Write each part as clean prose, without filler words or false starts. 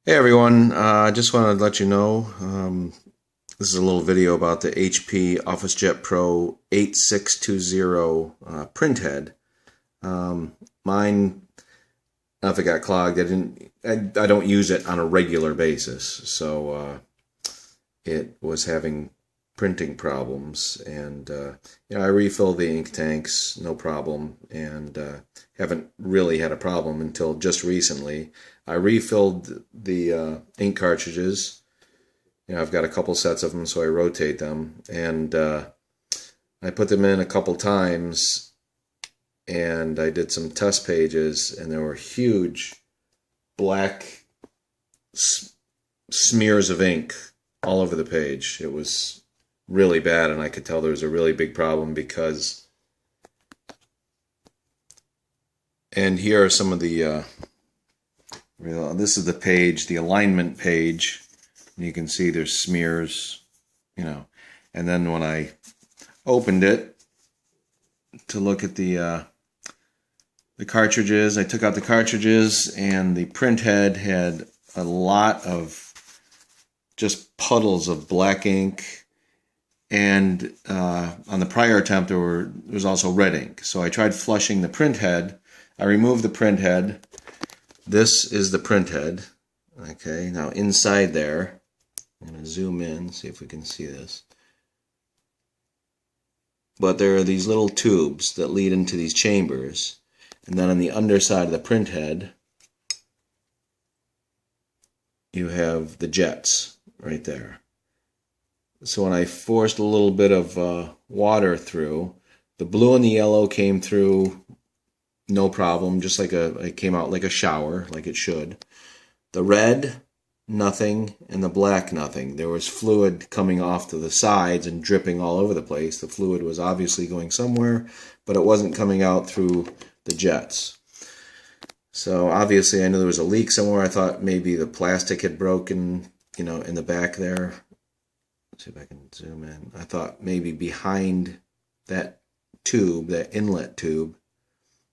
Hey everyone, I just wanted to let you know, this is a little video about the HP Officejet Pro 8620 printhead. Mine, if it got clogged, I don't use it on a regular basis, so it was having printing problems, and I refilled the ink tanks, no problem, and haven't really had a problem until just recently. I refilled the ink cartridges. I've got a couple sets of them, so I rotate them, and I put them in a couple times, and I did some test pages, and there were huge black smears of ink all over the page. It was really bad, and I could tell there was a really big problem because, and here are some of the this is the page, the alignment page, and you can see there's smears, and then when I opened it to look at the cartridges, I took out the cartridges, and the printhead had a lot of just puddles of black ink. And on the prior attempt, there was also red ink. So I tried flushing the printhead. I removed the printhead. This is the printhead. Okay, now inside there, I'm going to zoom in, see if we can see this. But there are these little tubes that lead into these chambers. And then on the underside of the printhead, you have the jets right there. So when I forced a little bit of water through, the blue and the yellow came through no problem, just like it came out like a shower, like it should. The red, nothing, and the black, nothing. There was fluid coming off to the sides and dripping all over the place. The fluid was obviously going somewhere, but it wasn't coming out through the jets. So obviously I knew there was a leak somewhere. I thought maybe the plastic had broken, in the back there. Let's see if I can zoom in. I thought maybe behind that tube, that inlet tube,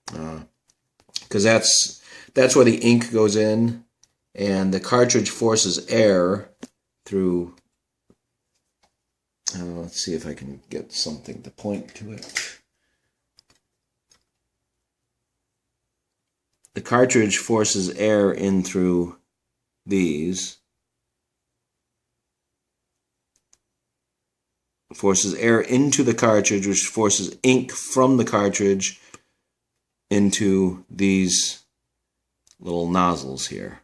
because that's where the ink goes in, and the cartridge forces air through. Let's see if I can get something to point to it. The cartridge forces air in through these. Forces air into the cartridge, which forces ink from the cartridge into these little nozzles here,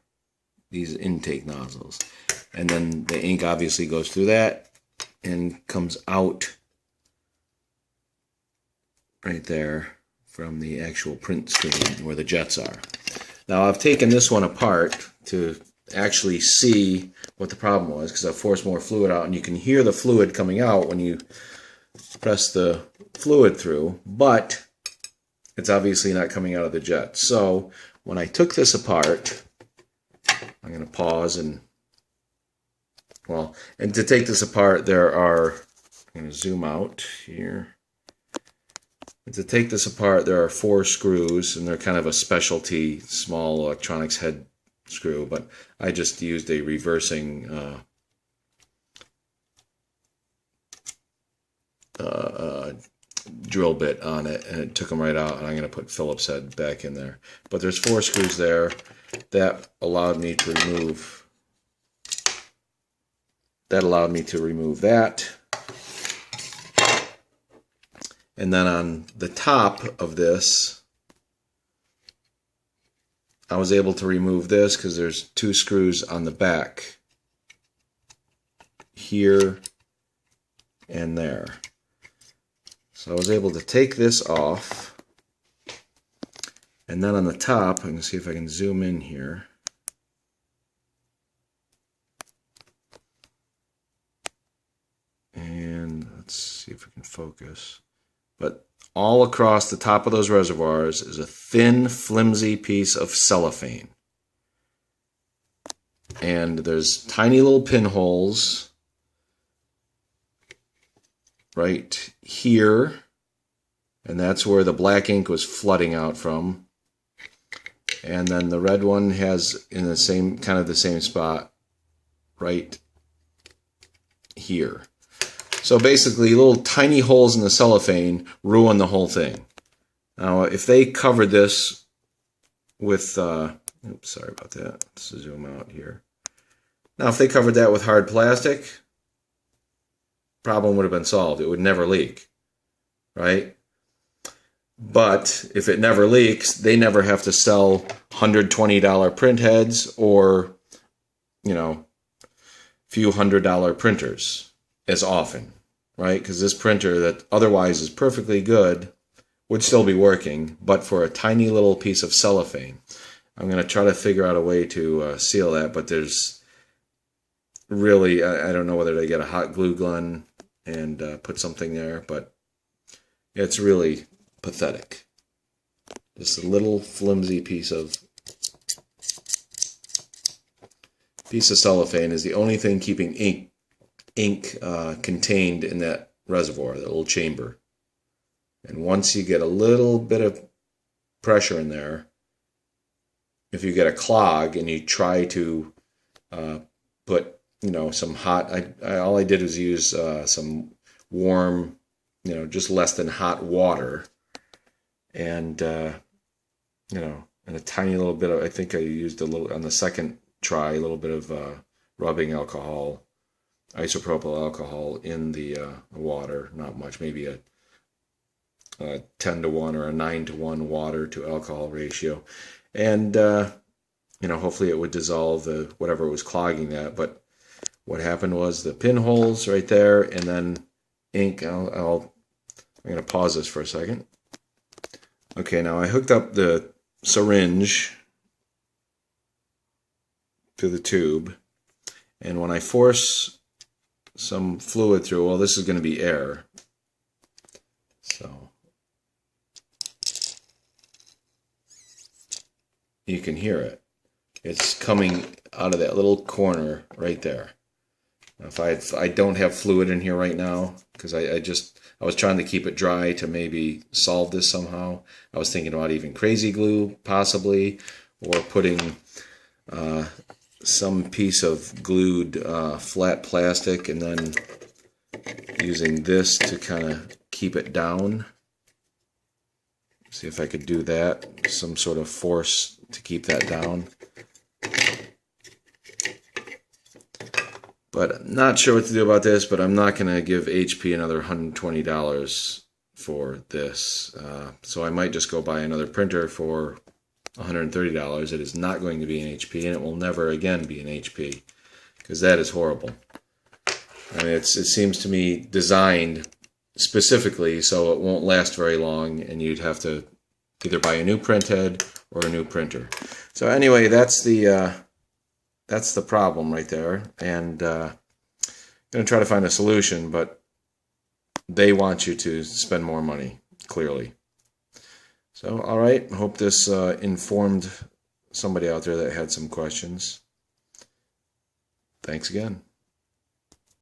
these intake nozzles. And then the ink obviously goes through that and comes out right there from the actual print screen where the jets are. Now I've taken this one apart to actually see what the problem was, because I forced more fluid out, and you can hear the fluid coming out when you press the fluid through, but it's obviously not coming out of the jet. So when I took this apart, I'm going to pause and to take this apart, I'm going to zoom out here. And to take this apart, there are 4 screws, and they're kind of a specialty small electronics head screw, but I just used a reversing drill bit on it, and it took them right out, and I'm going to put Phillips head back in there. But there's 4 screws there that allowed me to remove that. And then on the top of this, I was able to remove this because there's 2 screws on the back, here and there. So I was able to take this off, and then on the top, I'm going to see if I can zoom in here. And let's see if we can focus. But all across the top of those reservoirs is a thin, flimsy piece of cellophane. And there's tiny little pinholes right here, and that's where the black ink was flooding out from. And then the red one has in the same kind of the same spot right here. So basically, little tiny holes in the cellophane ruin the whole thing. Now, if they covered this with, oops, sorry about that. Let's zoom out here. Now, if they covered that with hard plastic, problem would have been solved. It would never leak, right? But if it never leaks, they never have to sell $120 print heads or, you know, few $100 printers as often, right? Because this printer that otherwise is perfectly good would still be working, but for a tiny little piece of cellophane. I'm going to try to figure out a way to seal that, but there's really, I don't know whether to get a hot glue gun and put something there, but it's really pathetic. Just a little flimsy piece of cellophane is the only thing keeping ink contained in that reservoir, that little chamber. And once you get a little bit of pressure in there, if you get a clog and you try to put, you know, some hot, all I did was use some warm, you know, just less than hot water, and you know, and a tiny little bit of, I think I used a little on the second try, a little bit of rubbing alcohol, isopropyl alcohol in the water, not much, maybe a 10 to 1 or a 9 to 1 water to alcohol ratio, and you know, hopefully it would dissolve the whatever was clogging that. But what happened was the pinholes right there, and then ink. I'm going to pause this for a second. Okay, now I hooked up the syringe to the tube, and when I force some fluid through, well, this is going to be air, so you can hear it. It's coming out of that little corner right there. Now, if I don't have fluid in here right now, because I was trying to keep it dry to maybe solve this somehow. I was thinking about even crazy glue, possibly, or putting some piece of glued flat plastic and then using this to kind of keep it down. See if I could do that, some sort of force to keep that down. But not sure what to do about this, but I'm not going to give HP another $120 for this. So I might just go buy another printer for $130. It is not going to be an HP, and it will never again be an HP, because that is horrible. I mean, it seems to me designed specifically so it won't last very long, and you'd have to either buy a new print head or a new printer. So anyway, that's the problem right there, and I'm going to try to find a solution, but they want you to spend more money, clearly. So, all right, hope this informed somebody out there that had some questions. Thanks again.